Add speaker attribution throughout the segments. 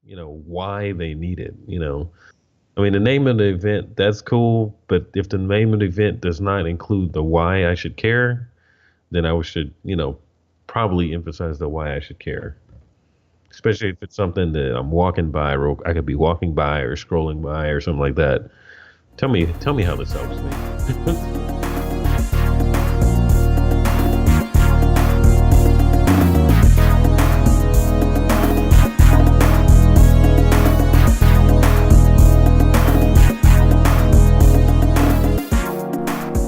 Speaker 1: why they need it. I mean, the name of the event, that's cool, but if the name of the event does not include the why I should care, then I should, probably emphasize the why I should care. Especially if it's something that I'm walking by, or I could be walking by or scrolling by or something like that. Tell me how this helps me.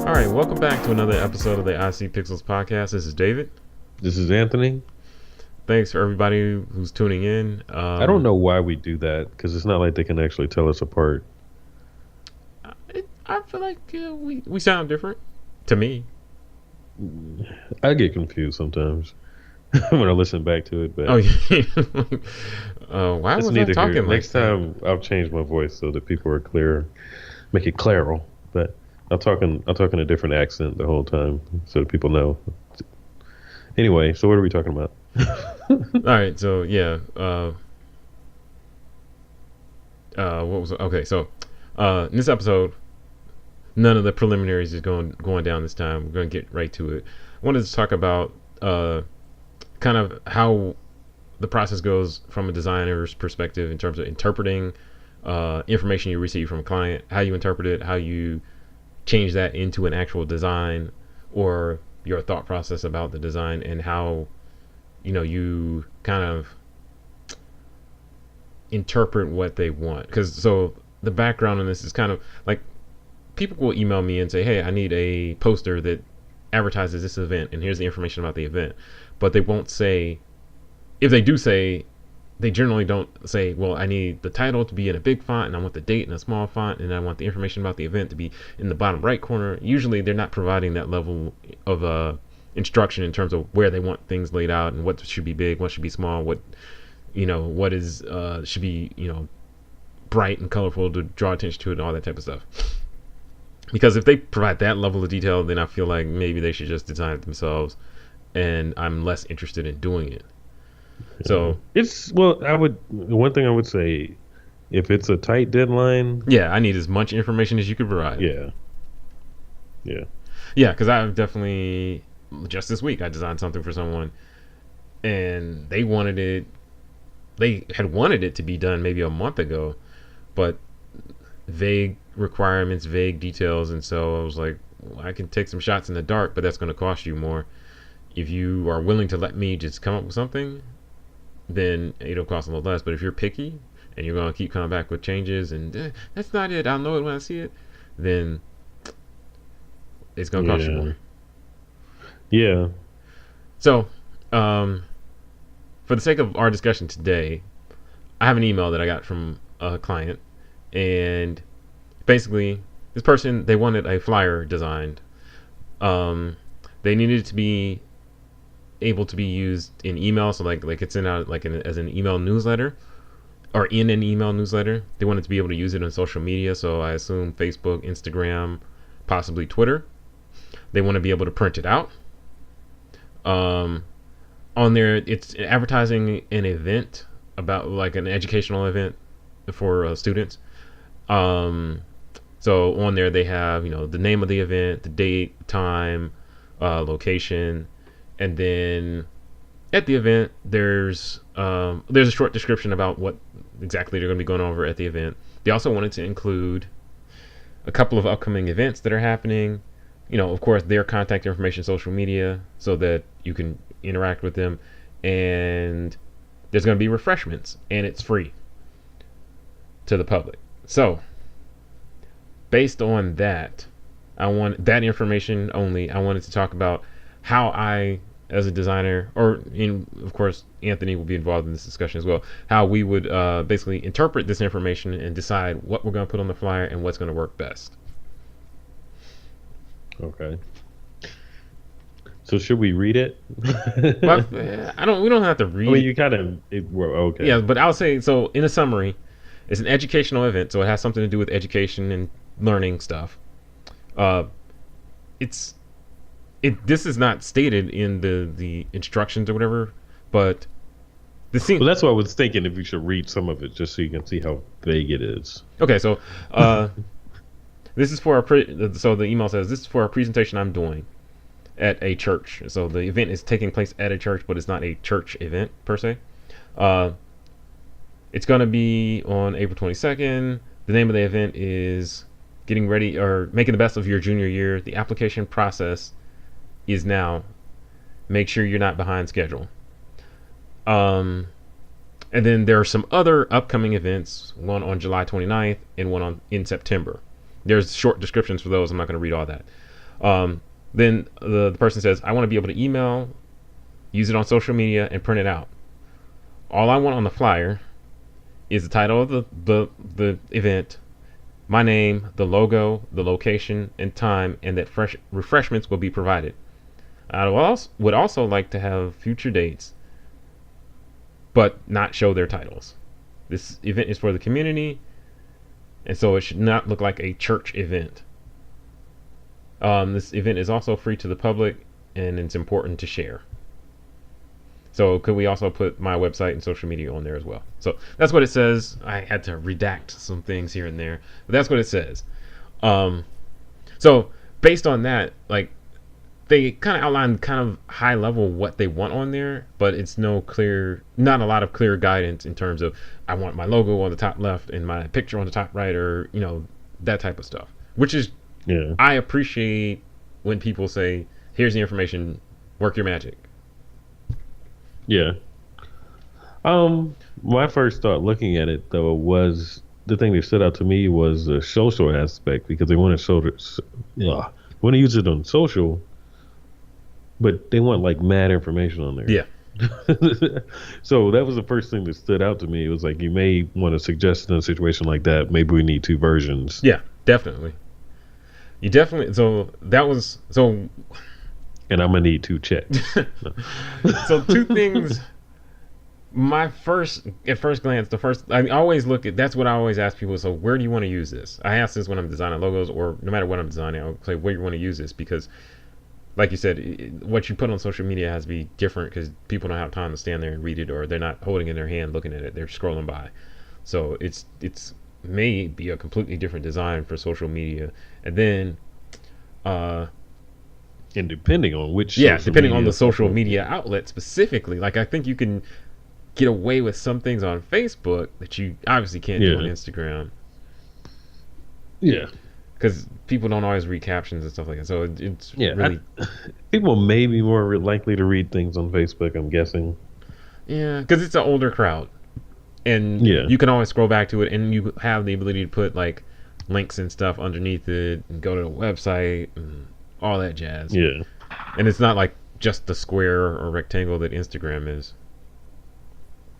Speaker 2: All right, welcome back to another episode of the I See Pixels podcast. This is David.
Speaker 1: This is Anthony.
Speaker 2: Thanks for everybody who's tuning in.
Speaker 1: I don't know why we do that because it's not like they can actually tell us apart.
Speaker 2: I feel like we sound different to me.
Speaker 1: I get confused sometimes when I listen back to it, but
Speaker 2: Oh, yeah. Why
Speaker 1: it's
Speaker 2: was I
Speaker 1: neither here.
Speaker 2: talking like
Speaker 1: Next time I'll change my voice so that people are clear, make it claro. But I'll talk in a different accent the whole time so that people know. Anyway, so what are we talking about?
Speaker 2: All right, so yeah. What was okay? So, in this episode, none of the preliminaries is going down this time. We're going to get right to it. I wanted to talk about kind of how the process goes from a designer's perspective in terms of interpreting information you receive from a client, how you interpret it, how you change that into an actual design, or your thought process about the design, and how you kind of interpret what they want. Because so the background on this is kind of like, people will email me and say, hey, I need a poster that advertises this event and here's the information about the event, but they won't say, if they do say, they generally don't say, well, I need the title to be in a big font, and I want the date in a small font, and I want the information about the event to be in the bottom right corner. Usually they're not providing that level of instruction in terms of where they want things laid out and what should be big, what should be small, what is should be bright and colorful to draw attention to it, and all that type of stuff. Because if they provide that level of detail, then I feel like maybe they should just design it themselves, and I'm less interested in doing it. So
Speaker 1: One thing I would say, if it's a tight deadline,
Speaker 2: yeah, I need as much information as you could provide.
Speaker 1: yeah, yeah,
Speaker 2: Yeah, because I've definitely, just this week, I designed something for someone, and they had wanted it to be done maybe a month ago, but vague requirements, vague details, and so I was like, well, I can take some shots in the dark, but that's going to cost you more. If you are willing to let me just come up with something, then it'll cost a little less. But if you're picky and you're going to keep coming back with changes and that's not it, I'll know it when I see it, then it's going to cost you
Speaker 1: yeah,
Speaker 2: more.
Speaker 1: yeah.
Speaker 2: So, for the sake of our discussion today, I have an email that I got from a client, and basically, this person, they wanted a flyer designed. They needed it to be able to be used in email, so like it's in out as an email newsletter, or in an email newsletter. They wanted to be able to use it on social media, so I assume Facebook, Instagram, possibly Twitter. They want to be able to print it out. Um, on there, it's advertising an event, about like an educational event for students. Um, so on there they have the name of the event, the date, time, location, and then at the event there's a short description about what exactly they're going to be going over at the event. They also wanted to include a couple of upcoming events that are happening. Of course, their contact information, social media, so that you can interact with them. And there's going to be refreshments, and it's free to the public. So, based on that, I want that information only. I wanted to talk about how I, as a designer, of course, Anthony will be involved in this discussion as well, how we would basically interpret this information and decide what we're going to put on the flyer and what's going to work best.
Speaker 1: Okay. So should we read it?
Speaker 2: But we don't have to read.
Speaker 1: I mean, you kind of. Well, okay.
Speaker 2: Yeah, but I'll say, so in a summary, it's an educational event, so it has something to do with education and learning stuff. Uh, it's this is not stated in the instructions or whatever, but The scene.
Speaker 1: Well, that's what I was thinking. If you should read some of it, just so you can see how vague it is.
Speaker 2: Okay, so uh, this is for so the email says this is for a presentation I'm doing at a church. So the event is taking place at a church, but it's not a church event per se. Uh, it's going to be on April 22nd. The name of the event is getting ready or making the best of your junior year. The application process is now. Make sure you're not behind schedule. Um, and then there are some other upcoming events, one on July 29th and one in September. There's short descriptions for those. I'm not going to read all that. Then the person says, I want to be able to email, use it on social media, and print it out. All I want on the flyer is the title of the event, my name, the logo, the location, and time, and that fresh refreshments will be provided. I would also like to have future dates, but not show their titles. This event is for the community, and so it should not look like a church event. This event is also free to the public, and it's important to share. So could we also put my website and social media on there as well? So that's what it says. I had to redact some things here and there, but that's what it says. So based on that, like, they kind of outline kind of high level what they want on there, but it's not a lot of clear guidance in terms of I want my logo on the top left and my picture on the top right, or that type of stuff. Which is,
Speaker 1: Yeah.
Speaker 2: I appreciate when people say, "Here's the information, work your magic."
Speaker 1: Yeah. My first thought looking at it though was the thing that stood out to me was the social aspect because they want to show want to use it on social, but they want like mad information on there.
Speaker 2: Yeah,
Speaker 1: So that was the first thing that stood out to me. It was like you may want to suggest in a situation like that, maybe we need two versions.
Speaker 2: yeah, definitely. You definitely. So that was so.
Speaker 1: And I'm gonna need two checks.
Speaker 2: So two things. At first glance, I always look at, that's what I always ask people. So where do you want to use this? I ask this when I'm designing logos, or no matter what I'm designing, I'll say where you want to use this, because like you said, what you put on social media has to be different because people don't have time to stand there and read it, or they're not holding it in their hand looking at it, they're scrolling by. So it's may be a completely different design for social media. And then
Speaker 1: And depending on which
Speaker 2: depending on the social media outlet specifically, like I think you can get away with some things on Facebook that you obviously can't do on Instagram.
Speaker 1: Yeah.
Speaker 2: Because people don't always read captions and stuff like that. So it's really...
Speaker 1: people may be more likely to read things on Facebook, I'm guessing.
Speaker 2: Yeah, because it's an older crowd. And you can always scroll back to it, and you have the ability to put like links and stuff underneath it and go to the website and all that jazz.
Speaker 1: Yeah.
Speaker 2: And it's not like just the square or rectangle that Instagram is.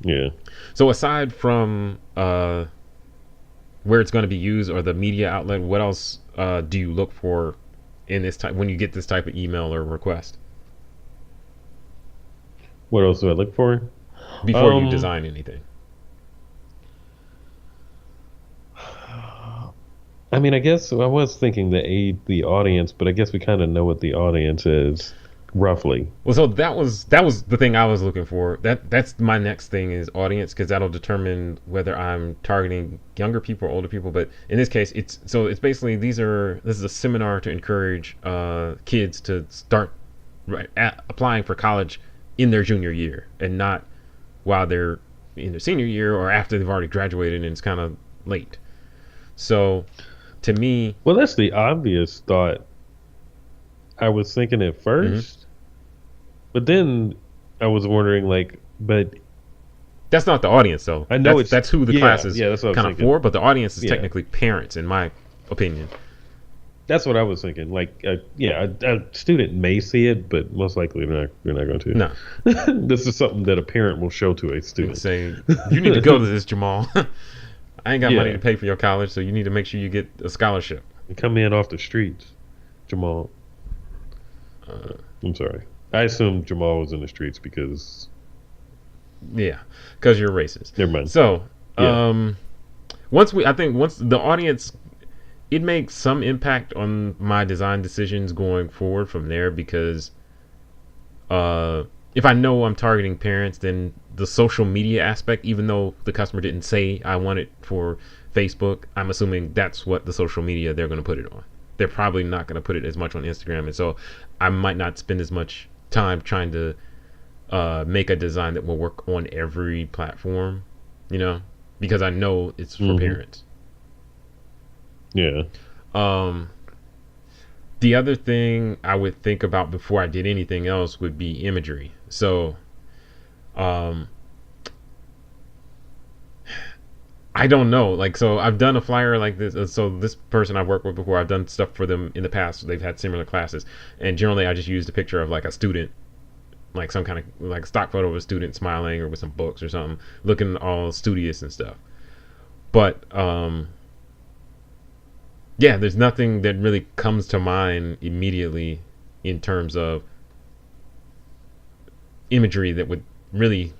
Speaker 1: Yeah.
Speaker 2: So aside from where it's going to be used or the media outlet, what else do you look for in this type when you get this type of email or request?
Speaker 1: What else do I look for
Speaker 2: before you design anything?
Speaker 1: I mean, I guess I was thinking to aid the audience, but I guess we kind of know what the audience is roughly.
Speaker 2: Well, so that was the thing I was looking for. That's my next thing is audience, because that'll determine whether I'm targeting younger people or older people. But in this case, it's basically this is a seminar to encourage kids to start applying for college in their junior year, and not while they're in their senior year or after they've already graduated and it's kind of late. So to me,
Speaker 1: well, that's the obvious thought I was thinking at first, but then I was wondering, like, but
Speaker 2: that's not the audience, though.
Speaker 1: I know
Speaker 2: that's who the class is
Speaker 1: kind
Speaker 2: of for, but the audience is technically parents, in my opinion.
Speaker 1: That's what I was thinking. Like, a student may see it, but most likely they're not going to.
Speaker 2: No,
Speaker 1: this is something that a parent will show to a student.
Speaker 2: Say, you need to go to this, Jamal. I ain't got money to pay for your college, so you need to make sure you get a scholarship.
Speaker 1: You come in off the streets, Jamal. I'm sorry. I assumed Jamal was in the streets because...
Speaker 2: Yeah, because you're racist.
Speaker 1: Never mind.
Speaker 2: So, once the audience... It makes some impact on my design decisions going forward from there, because if I know I'm targeting parents, then the social media aspect, even though the customer didn't say I want it for Facebook, I'm assuming that's what the social media they're going to put it on. They're probably not going to put it as much on Instagram, and so I might not spend as much time trying to make a design that will work on every platform, you know, because I know it's for
Speaker 1: Hmm.
Speaker 2: parents.
Speaker 1: Yeah.
Speaker 2: Um, the other thing I would think about before I did anything else would be imagery. So, um, I don't know. Like, so I've done a flyer like this. So this person I've worked with before, I've done stuff for them in the past. They've had similar classes, and generally I just used a picture of like a student, like some kind of like stock photo of a student smiling or with some books or something, looking all studious and stuff. But yeah, there's nothing that really comes to mind immediately in terms of imagery that would really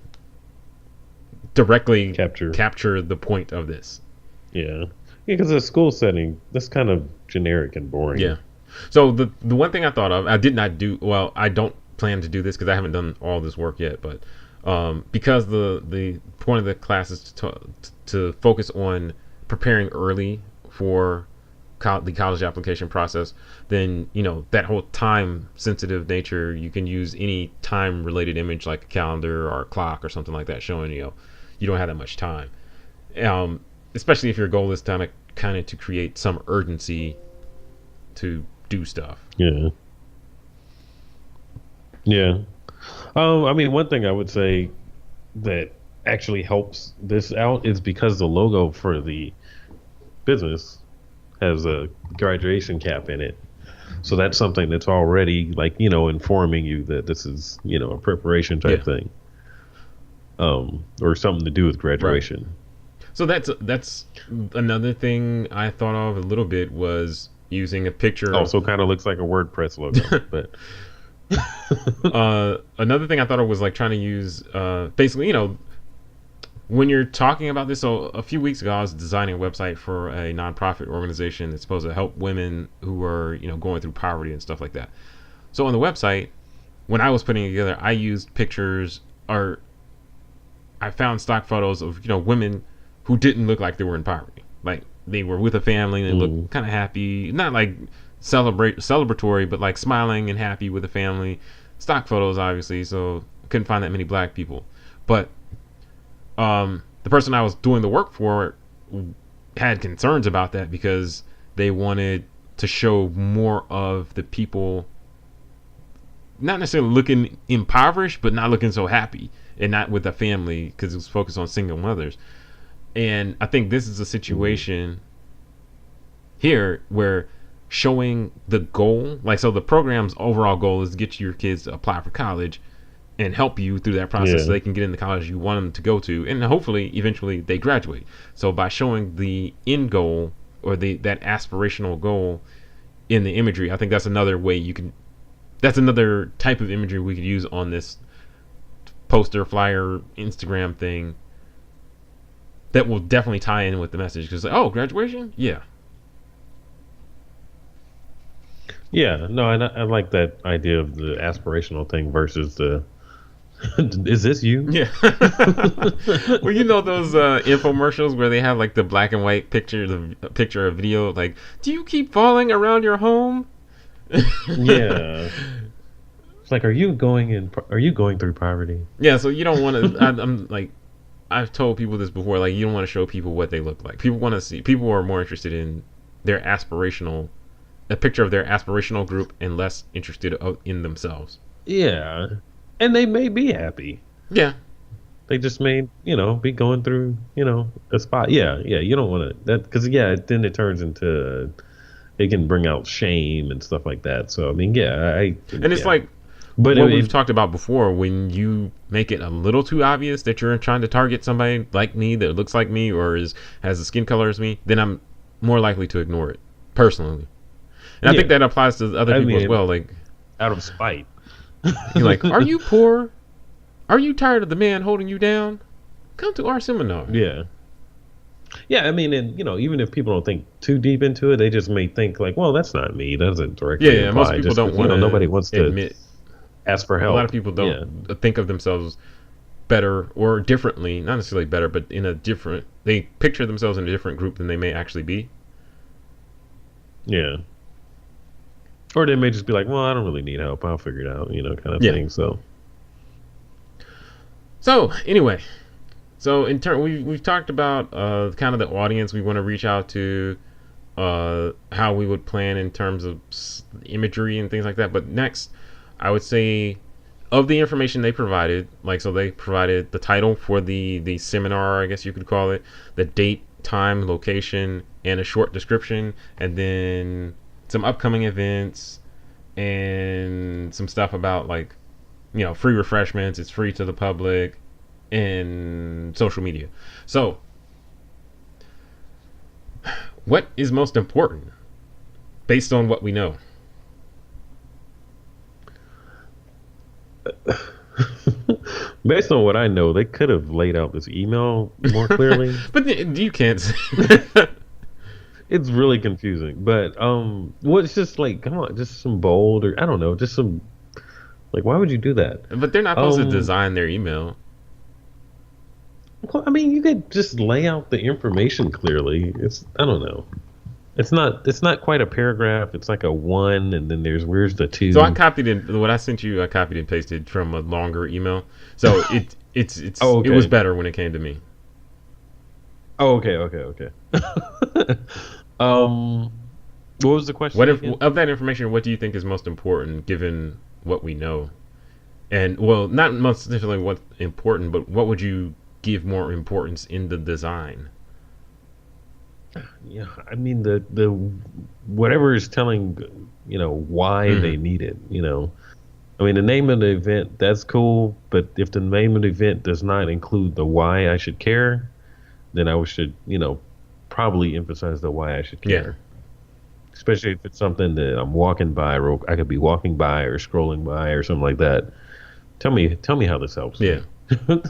Speaker 2: directly
Speaker 1: Capture.
Speaker 2: capture the point of this.
Speaker 1: Yeah. Yeah, because a school setting, that's kind of generic and boring.
Speaker 2: Yeah. So the one thing I thought of, I did not do well. I don't plan to do this because I haven't done all this work yet. But because the point of the class is to focus on preparing early for the college application process, then that whole time sensitive nature, you can use any time related image like a calendar or a clock or something like that, showing you don't have that much time. Um, Especially if your goal is kind of to create some urgency to do stuff.
Speaker 1: Yeah. Yeah. I mean, one thing I would say that actually helps this out is because the logo for the business has a graduation cap in it. So that's something that's already like, informing you that this is, a preparation
Speaker 2: Yeah,
Speaker 1: type thing. Or something to do with
Speaker 2: right.
Speaker 1: graduation.
Speaker 2: So that's another thing I thought of a little bit was using a picture of
Speaker 1: Also kind of looks like a WordPress logo, but
Speaker 2: another thing I thought of was like trying to use basically, when you're talking about this. So a few weeks ago I was designing a website for a nonprofit organization that's supposed to help women who are going through poverty and stuff like that. So on the website, when I was putting it together, I used pictures, or I found stock photos of women who didn't look like they were in poverty. Like they were with a family and they
Speaker 1: mm,
Speaker 2: looked kind of happy, not like celebratory, but like smiling and happy with a family. Stock photos, obviously, so I couldn't find that many black people. But the person I was doing the work for had concerns about that because they wanted to show more of the people not necessarily looking impoverished, but not looking so happy and not with a family because it was focused on single mothers. And I think this is a
Speaker 1: mm,
Speaker 2: situation here where showing the goal, like, so the program's overall goal is to get your kids to apply for college and help you through that process so
Speaker 1: yeah,
Speaker 2: they can get in the college you want them to go to, and hopefully eventually they graduate. So by showing the end goal, or that aspirational goal in the imagery, I think that's another way you can, that's another type of imagery we could use on this poster, flyer, Instagram thing that will definitely tie in with the message. Because like, oh, graduation, yeah,
Speaker 1: yeah. No, I like that idea of the aspirational thing versus the is this you?
Speaker 2: yeah. Well, those infomercials where they have like the black and white picture, the picture of video, like, do you keep falling around your home?
Speaker 1: Yeah. It's like, are you going through poverty?
Speaker 2: Yeah, so you don't want to. I'm like, I've told people this before. Like, you don't want to show people what they look like. People want to see. People are more interested in their aspirational, a picture of their aspirational group, and less interested in themselves.
Speaker 1: Yeah. And they may be happy.
Speaker 2: Yeah,
Speaker 1: They just may, be going through, a spot. Yeah, yeah. You don't want to that because yeah, then it turns into it can bring out shame and stuff like that. So I mean, yeah,
Speaker 2: and it's
Speaker 1: yeah.
Speaker 2: like
Speaker 1: But
Speaker 2: what we've talked about before. When you make it a little too obvious that you're trying to target somebody like me that looks like me or has the skin color as me, then I'm more likely to ignore it personally. And I think
Speaker 1: yeah,
Speaker 2: that applies to other
Speaker 1: I
Speaker 2: people as
Speaker 1: mean,
Speaker 2: well. Like,
Speaker 1: out of spite.
Speaker 2: you're like, are you poor? Are you tired of the man holding you down? Come to our seminar.
Speaker 1: Yeah. Yeah, I mean, and even if people don't think too deep into it, they just may think like, well, that's not me. That doesn't
Speaker 2: Yeah,
Speaker 1: directly
Speaker 2: yeah. Most
Speaker 1: apply.
Speaker 2: people
Speaker 1: Just
Speaker 2: don't
Speaker 1: because
Speaker 2: want
Speaker 1: nobody
Speaker 2: to
Speaker 1: wants to.
Speaker 2: admit.
Speaker 1: Ask for
Speaker 2: A lot of
Speaker 1: help.
Speaker 2: people
Speaker 1: Yeah.
Speaker 2: don't think of themselves better or differently, not necessarily better, but in a different, they picture themselves in a different group than they may actually be.
Speaker 1: Yeah. Or they may just be like, well, I don't really need help. I'll figure it out, kind of
Speaker 2: Yeah.
Speaker 1: thing. So,
Speaker 2: So anyway, so in turn, we've talked about kind of the audience we want to reach out to, how we would plan in terms of imagery and things like that. But next, I would say of the information they provided, like so they provided the title for the seminar, I guess you could call it, the date, time, location, and a short description, and then some upcoming events and some stuff about like free refreshments. It's free to the public and social media. So, what is most important based on what we know?
Speaker 1: based on what I know, they could have laid out this email more clearly.
Speaker 2: But you can't say
Speaker 1: It's really confusing. But well, it's just like, come on, just some bold, or I don't know, just some, like, why would you do that?
Speaker 2: but they're not supposed to
Speaker 1: Um,
Speaker 2: design their email.
Speaker 1: well, I mean, you could just lay out the information clearly. I don't know. It's not quite a paragraph. It's like a one, and then where's the
Speaker 2: So I
Speaker 1: two?
Speaker 2: copied it. What I sent you, I copied and pasted from a longer email. So
Speaker 1: Oh,
Speaker 2: it was
Speaker 1: okay.
Speaker 2: better when it came to me.
Speaker 1: Oh, okay, okay, okay. um, what was the
Speaker 2: What
Speaker 1: question
Speaker 2: if
Speaker 1: again?
Speaker 2: of that information? What do you think is most important given what we know? And well, not necessarily what's important, but what would you give more importance in the design?
Speaker 1: Yeah, I mean the whatever is telling why they
Speaker 2: Hmm.
Speaker 1: need it. I mean the name of the event, that's cool, but if the name of the event does not include the why I should care, then I should probably emphasize the why I should
Speaker 2: Yeah,
Speaker 1: care. Especially if it's something that I'm walking by, or I could be walking by or scrolling by or something like that. Tell me how this helps
Speaker 2: yeah,
Speaker 1: me.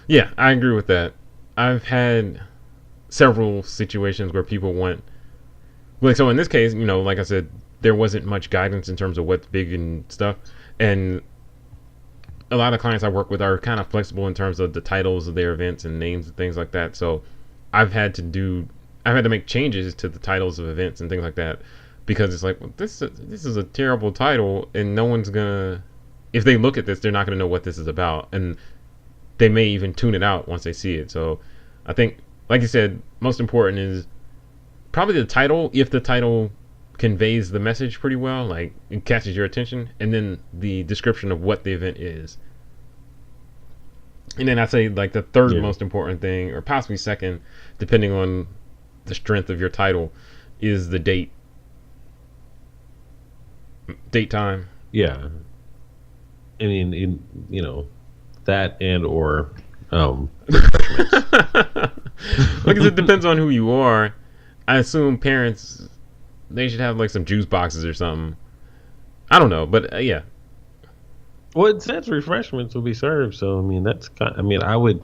Speaker 2: yeah. I agree with that. I've had several situations where people want, like, so in this case, like I said, there wasn't much guidance in terms of what's big and stuff, and a lot of clients I work with are kind of flexible in terms of the titles of their events and names and things like that. So I've had to do, I've had to make changes to the titles of events and things like that because it's like, well, this is a terrible title, and no one's gonna, if they look at this, they're not gonna know what this is about, and they may even tune it out once they see it. So I think, like you said, most important is probably the title. If the title conveys the message pretty well, like it catches your attention, and then the description of what the event is. And then I'd say like the third
Speaker 1: Yeah,
Speaker 2: most important thing, or possibly second, depending on the strength of your title, is the date time.
Speaker 1: yeah. I mean, that and or refreshments.
Speaker 2: Because it depends on who you are. I assume parents, they should have like some juice boxes or something. I don't know, but yeah,
Speaker 1: Well, it says refreshments will be served, so I mean that's kind. I mean, I would,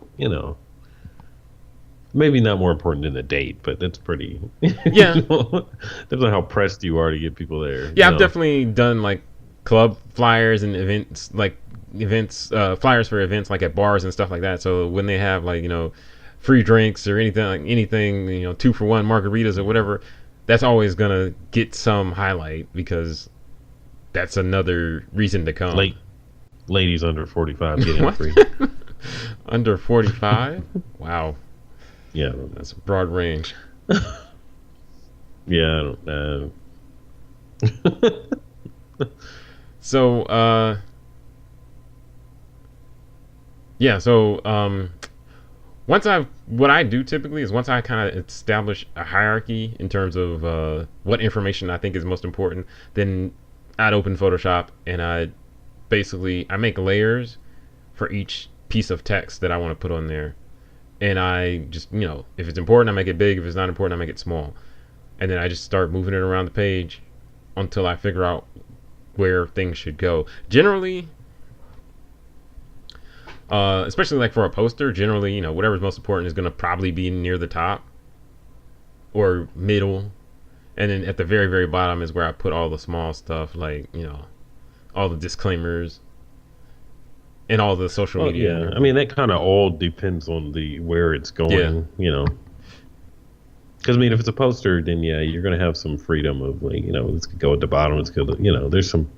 Speaker 1: maybe not more important than the date, but that's pretty.
Speaker 2: yeah,
Speaker 1: Depends on how pressed you are to get people there.
Speaker 2: yeah. I've definitely done like club flyers and events, like events, flyers for events like at bars and stuff like that. So when they have like free drinks or anything, 2 for 1 margaritas or whatever, that's always gonna get some highlight because that's another reason to come.
Speaker 1: Late ladies under 45 get in
Speaker 2: What?
Speaker 1: free.
Speaker 2: Under 45? Wow,
Speaker 1: Yeah,
Speaker 2: that's a broad range.
Speaker 1: yeah. I don't,
Speaker 2: So, yeah, so once what I do typically is once I kind of establish a hierarchy in terms of what information I think is most important, then I'd open Photoshop and I make layers for each piece of text that I want to put on there. And I just, if it's important, I make it big. If it's not important, I make it small. And then I just start moving it around the page until I figure out where things should go. Generally, especially like for a poster, generally, whatever's most important is going to probably be near the top or middle. And then at the very, very bottom is where I put all the small stuff, like, all the disclaimers and all the social
Speaker 1: Well,
Speaker 2: media and
Speaker 1: yeah. I
Speaker 2: everything.
Speaker 1: mean, that kind of all depends on the where it's
Speaker 2: Yeah.
Speaker 1: going, you know. Because I mean, if it's a poster, then yeah, you're gonna have some freedom of like, you know, this could go at the bottom. It's good, you know. There's some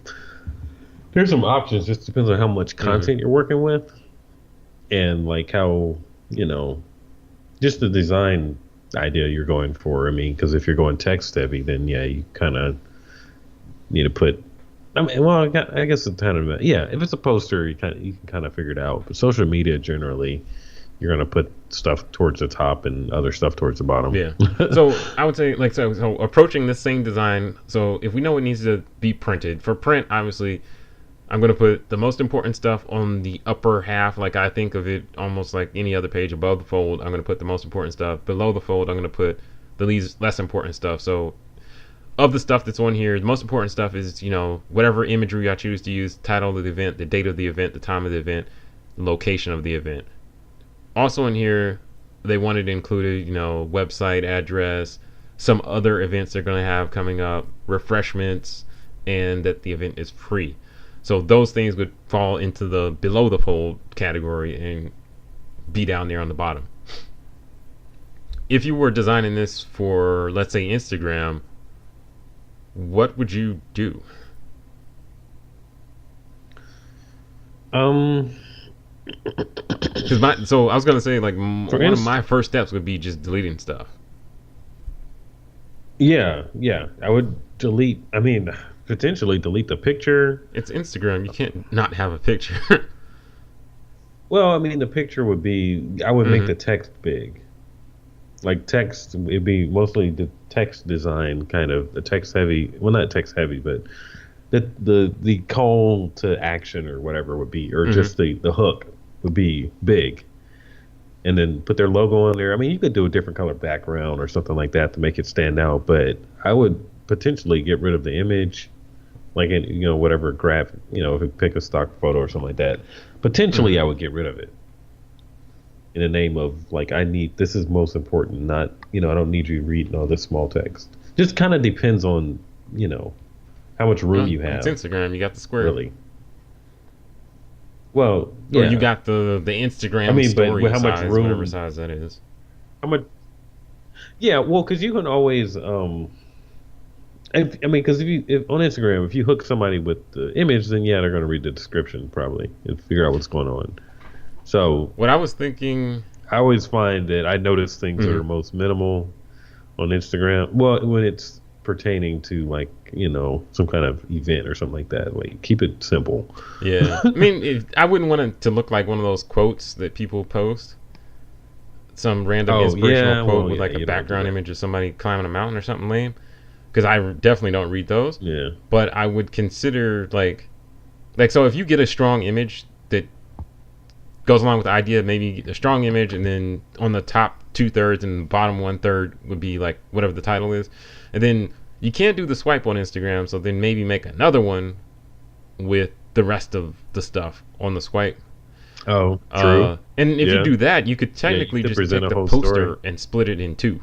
Speaker 1: options. Just depends on how much
Speaker 2: Hmm.
Speaker 1: content you're working with and like how, you know, just the design idea you're going for. I mean, because if you're going text heavy, then yeah, you kind of need to put. I mean, well, I guess it's kind of yeah. If it's a poster, you can kind of figure it out. But social media generally, you're gonna put stuff towards the top and other stuff towards the bottom.
Speaker 2: Yeah. So I would say like so approaching this same design. So if we know it needs to be printed for print, obviously I'm going to put the most important stuff on the upper half. Like I think of it almost like any other page above the fold. I'm going to put the most important stuff. Below the fold, I'm going to put the least less important stuff. So of the stuff that's on here, the most important stuff is, you know, whatever imagery I choose to use, title of the event, the date of the event, the time of the event, the location of the event. Also in here, they wanted included, you know, website address, some other events they're going to have coming up, refreshments, and that the event is free. So those things would fall into the below the fold category and be down there on the bottom. If you were designing this for, let's say, Instagram, what would you do?
Speaker 1: Um,
Speaker 2: Because so I was gonna say like
Speaker 1: for
Speaker 2: one of
Speaker 1: instance,
Speaker 2: my first steps would be just deleting stuff.
Speaker 1: yeah, yeah, I would delete. I mean, potentially delete the picture.
Speaker 2: It's Instagram. You can't not have a picture.
Speaker 1: Well, I mean, the picture would be. I would make
Speaker 2: Hmm.
Speaker 1: the text big. Like text, it'd be mostly the text design, kind of the text heavy. Well, not text heavy, but the call to action or whatever would be, or
Speaker 2: Hmm.
Speaker 1: just the hook would be big, and then put their logo on there. I mean, you could do a different color background or something like that to make it stand out. But I would potentially get rid of the image, like in, you know, whatever graph, you know, if you pick a stock photo or something like that. Potentially, I
Speaker 2: Hmm.
Speaker 1: would get rid of it in the name of like I need this is most important, not, you know, I don't need you reading all this small text. Just kind of depends on, you know, how much room
Speaker 2: Well,
Speaker 1: you
Speaker 2: it's
Speaker 1: have,
Speaker 2: Instagram. You got the square,
Speaker 1: really. Well,
Speaker 2: or you
Speaker 1: yeah.
Speaker 2: got the
Speaker 1: I
Speaker 2: Instagram
Speaker 1: mean, but
Speaker 2: story
Speaker 1: how much
Speaker 2: size, whatever
Speaker 1: room?
Speaker 2: size that is.
Speaker 1: How much? Yeah, well, because you can always, I mean, because if on Instagram, if you hook somebody with the image, then yeah, they're going to read the description probably and figure out what's going on. So
Speaker 2: What I was thinking.
Speaker 1: I always find that I notice things that
Speaker 2: Hmm.
Speaker 1: are most minimal on Instagram. Well, when it's pertaining to like, you know, some kind of event or something like that. Like keep it simple.
Speaker 2: Yeah, I mean, I wouldn't want it to look like one of those quotes that people post. Some random
Speaker 1: Oh
Speaker 2: inspirational
Speaker 1: yeah,
Speaker 2: quote
Speaker 1: well
Speaker 2: with
Speaker 1: yeah,
Speaker 2: like a
Speaker 1: you don't want to do
Speaker 2: background
Speaker 1: that.
Speaker 2: image of somebody climbing a mountain or something lame. Because I definitely don't read those.
Speaker 1: Yeah.
Speaker 2: But I would consider like so if you get a strong image that goes along with the idea, maybe a strong image, and then on the top 2/3 and the bottom 1/3 would be like whatever the title is, and then you can't do the swipe on Instagram, so then maybe make another one with the rest of the stuff on the swipe.
Speaker 1: Oh, true.
Speaker 2: And if you
Speaker 1: Yeah.
Speaker 2: do that, you could
Speaker 1: Yeah, you
Speaker 2: technically
Speaker 1: could
Speaker 2: just
Speaker 1: present
Speaker 2: take
Speaker 1: a
Speaker 2: the
Speaker 1: whole story.
Speaker 2: poster and split it in two.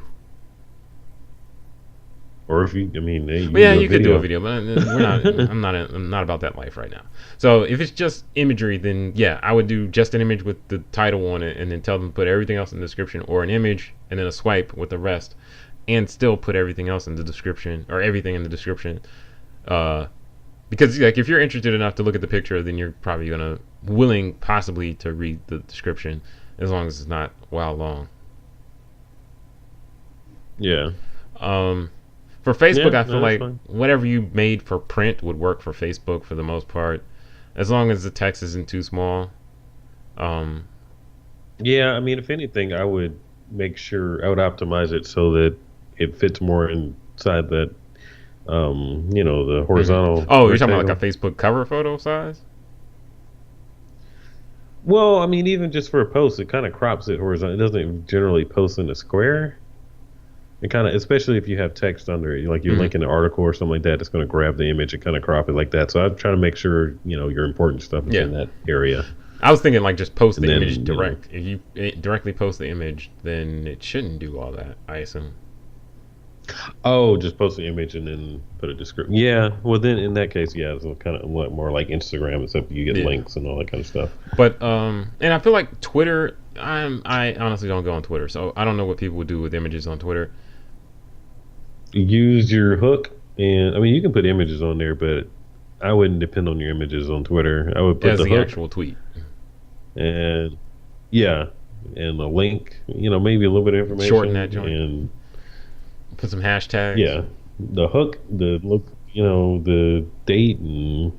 Speaker 1: Or if you, I mean, hey, you
Speaker 2: But
Speaker 1: can
Speaker 2: yeah,
Speaker 1: do a
Speaker 2: you could do a
Speaker 1: video.
Speaker 2: video, but we're not. I'm not about that life right now. So if it's just imagery, then yeah, I would do just an image with the title on it, and then tell them to put everything else in the description, or an image and then a swipe with the rest, and still put everything else in the description or everything in the description. Uh, because like if you're interested enough to look at the picture, then you're probably gonna willing possibly to read the description, as long as it's not wild long.
Speaker 1: Yeah.
Speaker 2: Um, for Facebook,
Speaker 1: Yeah,
Speaker 2: I feel
Speaker 1: no, that's
Speaker 2: like
Speaker 1: fine.
Speaker 2: whatever you made for print would work for Facebook for the most part, as long as the text isn't too small. Um,
Speaker 1: Yeah, I mean, if anything, I would make sure I would optimize it so that it fits more inside that, you know, the
Speaker 2: mhm.
Speaker 1: horizontal
Speaker 2: Oh, you're talking about like
Speaker 1: rectangle.
Speaker 2: a Facebook cover photo size?
Speaker 1: Well, I mean, even just for a post, it kind of crops it horizontal. It doesn't generally post in a square. It kind of, especially if you have text under it, like you
Speaker 2: Hmm.
Speaker 1: link in an article or something like that, it's going to grab the image and kind of crop it like that. So I try to make sure, you know, your important stuff is
Speaker 2: Yeah,
Speaker 1: in that area.
Speaker 2: I was thinking like just post
Speaker 1: And
Speaker 2: the image
Speaker 1: then, you know,
Speaker 2: direct. If you directly post the image, then it shouldn't do all that, I assume.
Speaker 1: Oh, just post the image and then put a description. Yeah. Well, then in that case, yeah, it's kind of a lot more like Instagram, except you get
Speaker 2: Yeah.
Speaker 1: links and all that kind of stuff.
Speaker 2: But and I feel like Twitter. I honestly don't go on Twitter, so I don't know what people would do with images on Twitter.
Speaker 1: Use your hook, and I mean, you can put images on there, but I wouldn't depend on your images on Twitter. I would put
Speaker 2: As
Speaker 1: the
Speaker 2: the
Speaker 1: hook
Speaker 2: actual tweet.
Speaker 1: and yeah, and a link. Maybe a little bit of
Speaker 2: Shorten that
Speaker 1: information,
Speaker 2: joint.
Speaker 1: and
Speaker 2: Put some hashtags.
Speaker 1: yeah, the hook, the look, the date and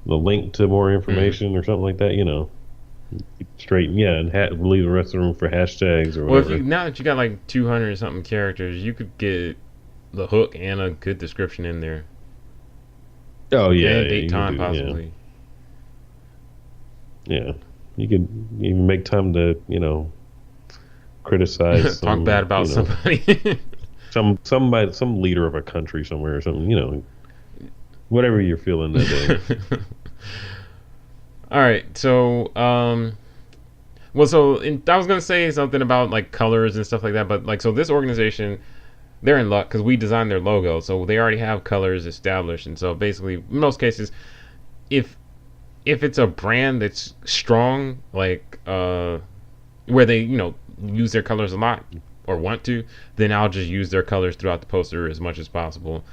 Speaker 1: the link to more
Speaker 2: Mm.
Speaker 1: information or something like that. Keep it straight. Yeah, and leave the rest of the room for hashtags or
Speaker 2: Well, if you
Speaker 1: whatever.
Speaker 2: now that you got like 200 something characters, you could get the hook and a good description in there,
Speaker 1: Oh yeah,
Speaker 2: and
Speaker 1: yeah,
Speaker 2: date
Speaker 1: you can
Speaker 2: time
Speaker 1: do. Yeah,
Speaker 2: possibly.
Speaker 1: yeah. You could even make time to criticize
Speaker 2: Talk bad
Speaker 1: some
Speaker 2: about somebody.
Speaker 1: some leader of a country somewhere or something. Whatever you're feeling that day.
Speaker 2: All right, so well, I was gonna say something about like colors and stuff like that, but like, so this organization, they're in luck because we designed their logo, so they already have colors established, and so basically, in most cases, if it's a brand that's strong, like where they use their colors a lot or want to, then I'll just use their colors throughout the poster as much as possible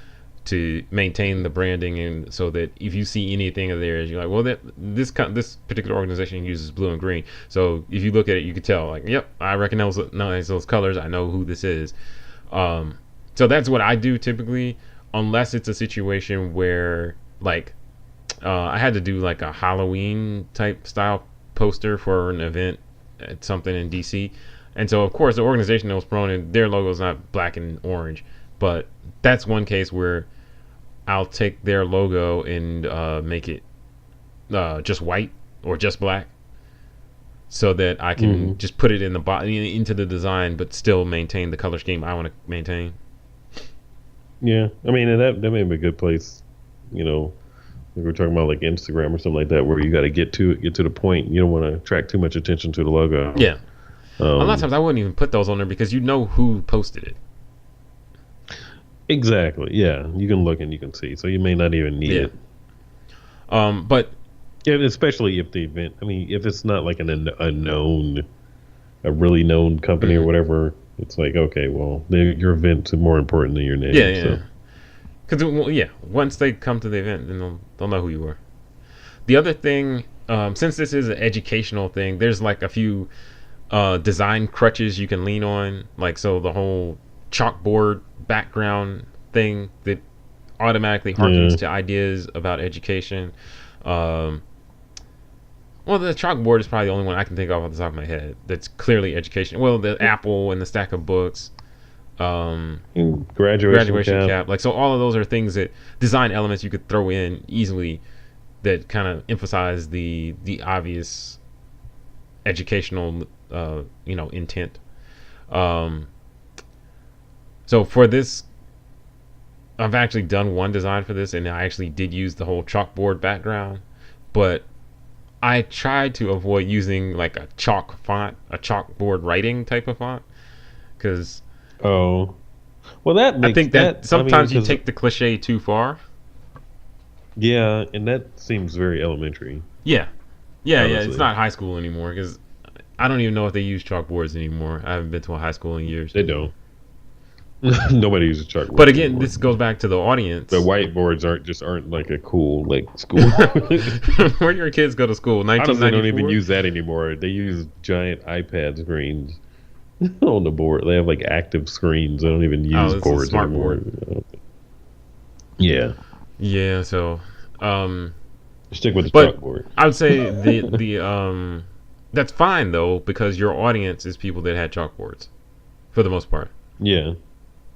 Speaker 2: to maintain the branding, and so that if you see anything of theirs, you're like, well, this particular organization uses blue and green. So if you look at it, you can tell, like, yep, I recognize those colors. I know who this is. So that's what I do typically, unless it's a situation where like I had to do like a Halloween type style poster for an event at something in DC, and so of course the organization that was promoting their logo is not black and orange, but that's one case where I'll take their logo and make it just white or just black, so that I can
Speaker 1: Hmm.
Speaker 2: just put it in the into the design, but still maintain the color scheme I want to maintain.
Speaker 1: Yeah, I mean, and that may be a good place. You know, if we're talking about like Instagram or something like that, where you got to get to it, get to the point. You don't want to attract too much attention to the logo.
Speaker 2: Yeah, a lot of
Speaker 1: Um,
Speaker 2: times I wouldn't even put those on there because you know who posted it.
Speaker 1: exactly. Yeah, you can look and you can see, so you may not even need
Speaker 2: Yeah.
Speaker 1: it.
Speaker 2: But
Speaker 1: Yeah, especially if the event. I mean, if it's not like a really known company or
Speaker 2: mhm.
Speaker 1: whatever, it's like okay, well, your event's more important than your
Speaker 2: Yeah,
Speaker 1: name.
Speaker 2: yeah.
Speaker 1: So
Speaker 2: Because well, yeah, once they come to the event, then they'll know who you are. The other thing, since this is an educational thing, there's like a few design crutches you can lean on. Like, so the whole chalkboard background thing that automatically
Speaker 1: yeah,
Speaker 2: harkens to ideas about education. Um, well, the chalkboard is probably the only one I can think of off the top of my head that's clearly education. Well, the apple and the stack of books,
Speaker 1: graduation
Speaker 2: graduation
Speaker 1: cap.
Speaker 2: cap. Like, so all of those are things that design elements you could throw in easily that kind of emphasize the obvious educational intent. Um, so for this, I've actually done one design for this, and I actually did use the whole chalkboard background, but I tried to avoid using like a chalk font, a chalkboard writing type of font, because
Speaker 1: Oh, well, that
Speaker 2: I
Speaker 1: makes
Speaker 2: think that
Speaker 1: that. I mean,
Speaker 2: sometimes you
Speaker 1: because
Speaker 2: take the cliche too far.
Speaker 1: yeah, and that seems very elementary,
Speaker 2: Yeah, yeah. It's
Speaker 1: honestly.
Speaker 2: not high school anymore because I don't even know if they use chalkboards anymore. I haven't been to a high school in years.
Speaker 1: They don't. Nobody uses
Speaker 2: But
Speaker 1: chalkboards
Speaker 2: again,
Speaker 1: anymore.
Speaker 2: this goes back to the
Speaker 1: The
Speaker 2: audience.
Speaker 1: whiteboards aren't like a cool like school.
Speaker 2: Where your kids go to school?
Speaker 1: Honestly, they don't even
Speaker 2: 1994.
Speaker 1: use that anymore. They use giant iPad screens on the board. They have like active screens. They don't even use
Speaker 2: Oh, it's a
Speaker 1: boards
Speaker 2: smart
Speaker 1: anymore.
Speaker 2: board.
Speaker 1: Yeah,
Speaker 2: Yeah. So, um,
Speaker 1: stick with the
Speaker 2: but
Speaker 1: chalkboard.
Speaker 2: I would say the that's fine though because your audience is people that had chalkboards for the most part,
Speaker 1: Yeah,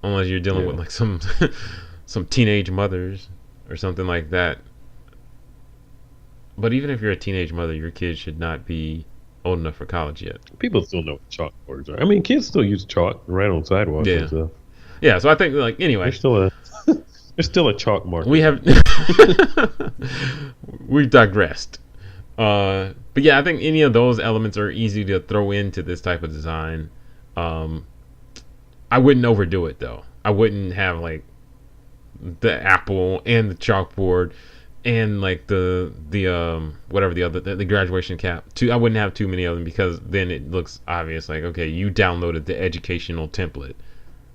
Speaker 2: unless you're dealing with
Speaker 1: yeah.
Speaker 2: like some some teenage mothers or something like that. But even if you're a teenage mother, your kids should not be old enough for college yet.
Speaker 1: People still know what chalkboards are. I mean, kids still use chalk right on sidewalks and
Speaker 2: Yeah.
Speaker 1: stuff.
Speaker 2: Yeah. So I think like
Speaker 1: There's
Speaker 2: anyway,
Speaker 1: still a there's still a chalk
Speaker 2: we
Speaker 1: market.
Speaker 2: have we've digressed. But yeah, I think any of those elements are easy to throw into this type of design. Um, I wouldn't overdo it though. I wouldn't have like the apple and the chalkboard and like the whatever the other the graduation cap. I wouldn't have too many of them because then it looks obvious. Like, okay, you downloaded the educational template